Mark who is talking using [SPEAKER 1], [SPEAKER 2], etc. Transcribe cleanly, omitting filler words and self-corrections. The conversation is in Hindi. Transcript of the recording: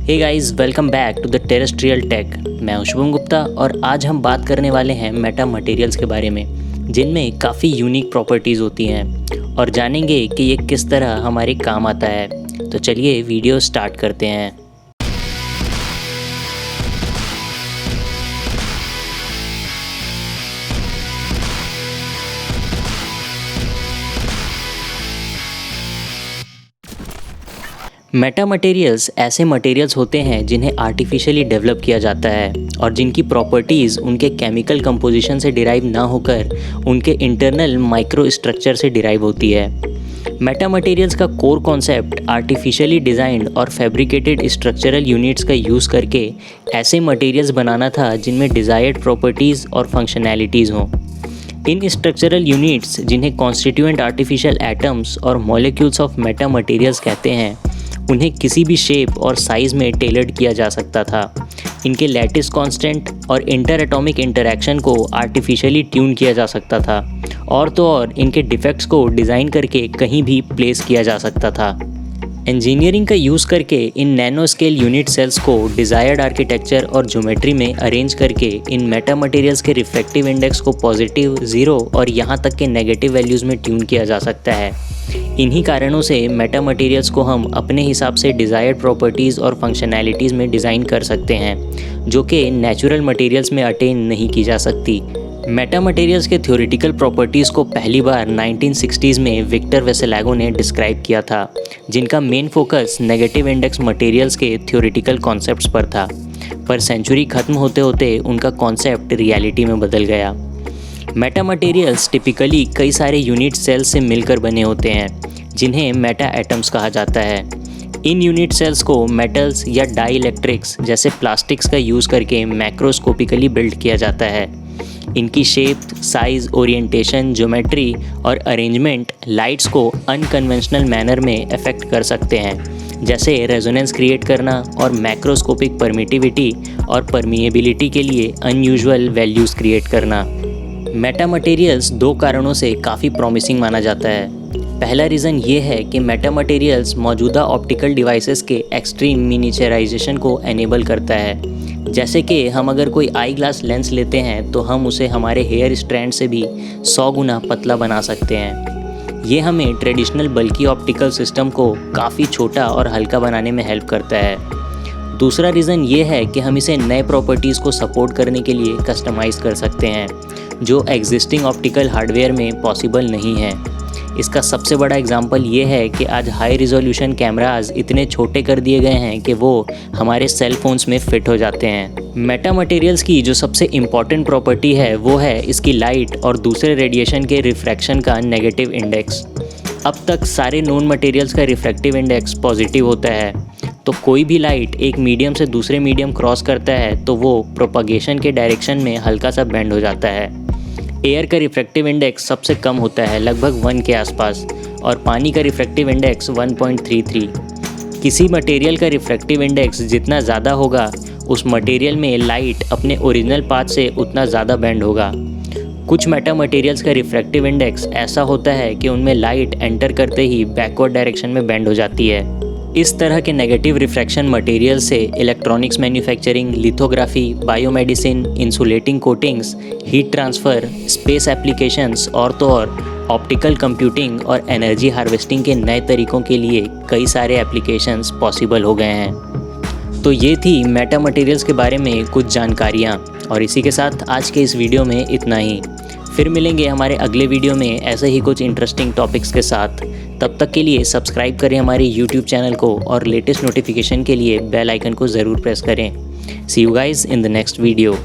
[SPEAKER 1] Hey guys, welcome back to the terrestrial tech. मैं हूं शुभम गुप्ता और आज हम बात करने वाले हैं मेटा मटेरियल्स के बारे में, जिनमें काफ़ी यूनिक प्रॉपर्टीज़ होती हैं और जानेंगे कि ये किस तरह हमारे काम आता है। तो चलिए वीडियो स्टार्ट करते हैं। मेटा मटेरियल्स ऐसे मटेरियल्स होते हैं जिन्हें आर्टिफिशियली डेवलप किया जाता है और जिनकी प्रॉपर्टीज़ उनके केमिकल कंपोजिशन से डिराइव ना होकर उनके इंटरनल माइक्रो स्ट्रक्चर से डिराइव होती है। मेटा मटेरियल्स का कोर कॉन्सेप्ट आर्टिफिशियली डिज़ाइंड और फैब्रिकेटेड स्ट्रक्चरल यूनिट्स का यूज़ करके ऐसे मटेरियल्स बनाना था जिनमें डिज़ायर्ड प्रॉपर्टीज़ और फंक्शनैलिटीज़ हों। इन स्ट्रक्चरल यूनिट्स, जिन्हें कॉन्स्टिट्यूएंट आर्टिफिशियल एटम्स और मॉलिक्यूल्स ऑफ मेटा मटेरियल्स कहते हैं, उन्हें किसी भी शेप और साइज़ में टेलर्ड किया जा सकता था। इनके लैटिस कांस्टेंट और इंटर एटॉमिक इंटरैक्शन को आर्टिफिशियली ट्यून किया जा सकता था और तो और इनके डिफेक्ट्स को डिज़ाइन करके कहीं भी प्लेस किया जा सकता था। इंजीनियरिंग का यूज़ करके इन नैनो स्केल यूनिट सेल्स को डिज़ायर्ड आर्किटेक्चर और ज्योमेट्री में अरेंज करके इन मेटा मटेरियल्स के रिफ्रैक्टिव इंडेक्स को पॉजिटिव, ज़ीरो और यहाँ तक के नेगेटिव वैल्यूज़ में ट्यून किया जा सकता है। इन्हीं कारणों से मेटा मटेरियल्स को हम अपने हिसाब से डिज़ायर्ड प्रॉपर्टीज़ और फंक्शनैलिटीज़ में डिज़ाइन कर सकते हैं, जो कि नेचुरल मटेरियल्स में अटेन नहीं की जा सकती। मेटा मटेरियल्स के थ्योरेटिकल प्रॉपर्टीज़ को पहली बार 1960s में विक्टर वेसेलागो ने डिस्क्राइब किया था, जिनका main focus negative index materials के थ्योरेटिकल कॉन्सेप्ट्स पर था। पर सेंचुरी ख़त्म होते होते उनका कॉन्सेप्ट रियलिटी में बदल गया। मेटा मटेरियल्स टिपिकली कई सारे यूनिट सेल्स से मिलकर बने होते हैं, जिन्हें मेटा एटम्स कहा जाता है। इन यूनिट सेल्स को मेटल्स या डाई इलेक्ट्रिक्स जैसे प्लास्टिक्स का यूज़ करके मैक्रोस्कोपिकली बिल्ड किया जाता है। इनकी शेप, साइज़, ओरिएंटेशन, ज्योमेट्री और अरेंजमेंट लाइट्स को अनकन्वेंशनल मैनर में अफेक्ट कर सकते हैं, जैसे रेजोनेंस क्रिएट करना और मैक्रोस्कोपिक परमिटिविटी और परमिएबिलिटी के लिए अनयूजुअल वैल्यूज़ क्रिएट करना। मेटा मटेरियल्स दो कारणों से काफ़ी प्रॉमिसिंग माना जाता है। पहला रीज़न ये है कि मेटा मटेरियल्स मौजूदा ऑप्टिकल डिवाइसेस के एक्सट्रीम मिनिचराइजेशन को एनेबल करता है। जैसे कि हम अगर कोई आई ग्लास लेंस लेते हैं तो हम उसे हमारे हेयर स्ट्रैंड से भी 100 गुना पतला बना सकते हैं। ये हमें ट्रेडिशनल बल्कि ऑप्टिकल सिस्टम को काफ़ी छोटा और हल्का बनाने में हेल्प करता है। दूसरा रीज़न ये है कि हम इसे नए प्रॉपर्टीज़ को सपोर्ट करने के लिए कस्टमाइज़ कर सकते हैं, जो एग्जिस्टिंग ऑप्टिकल हार्डवेयर में पॉसिबल नहीं है। इसका सबसे बड़ा एग्जांपल ये है कि आज हाई रिजोल्यूशन कैमराज इतने छोटे कर दिए गए हैं कि वो हमारे सेल फोन्स में फिट हो जाते हैं। मेटा मटेरियल्स की जो सबसे इम्पॉर्टेंट प्रॉपर्टी है वो है इसकी लाइट और दूसरे रेडिएशन के रिफ्रैक्शन का नेगेटिव इंडेक्स। अब तक सारे नोन मटेरियल्स का रिफ्रैक्टिव इंडेक्स पॉजिटिव होता है, तो कोई भी लाइट एक मीडियम से दूसरे मीडियम क्रॉस करता है तो वो प्रोपगेशन के डायरेक्शन में हल्का सा बेंड हो जाता है। एयर का रिफ्रैक्टिव इंडेक्स सबसे कम होता है, लगभग 1 के आसपास, और पानी का रिफ्रैक्टिव इंडेक्स 1.33। किसी मटेरियल का रिफ्रैक्टिव इंडेक्स जितना ज़्यादा होगा, उस मटेरियल में लाइट अपने ओरिजिनल पाथ से उतना ज़्यादा बेंड होगा। कुछ मेटा मटेरियल्स का रिफ्रैक्टिव इंडेक्स ऐसा होता है कि उनमें लाइट एंटर करते ही बैकवर्ड डायरेक्शन में बेंड हो जाती है। इस तरह के नेगेटिव रिफ्रैक्शन मटेरियल से electronics manufacturing, lithography, biomedicine, insulating coatings, heat transfer, space applications और तो और ऑप्टिकल कंप्यूटिंग और एनर्जी हार्वेस्टिंग के नए तरीक़ों के लिए कई सारे एप्लीकेशंस पॉसिबल हो गए हैं। तो ये थी मेटा मटेरियल्स के बारे में कुछ जानकारियाँ, और इसी के साथ आज के इस वीडियो में इतना ही। फिर मिलेंगे हमारे अगले वीडियो में ऐसे ही कुछ इंटरेस्टिंग टॉपिक्स के साथ। तब तक के लिए सब्सक्राइब करें हमारे YouTube चैनल को और लेटेस्ट नोटिफिकेशन के लिए बेल आइकन को ज़रूर प्रेस करें। See you guys in the next video.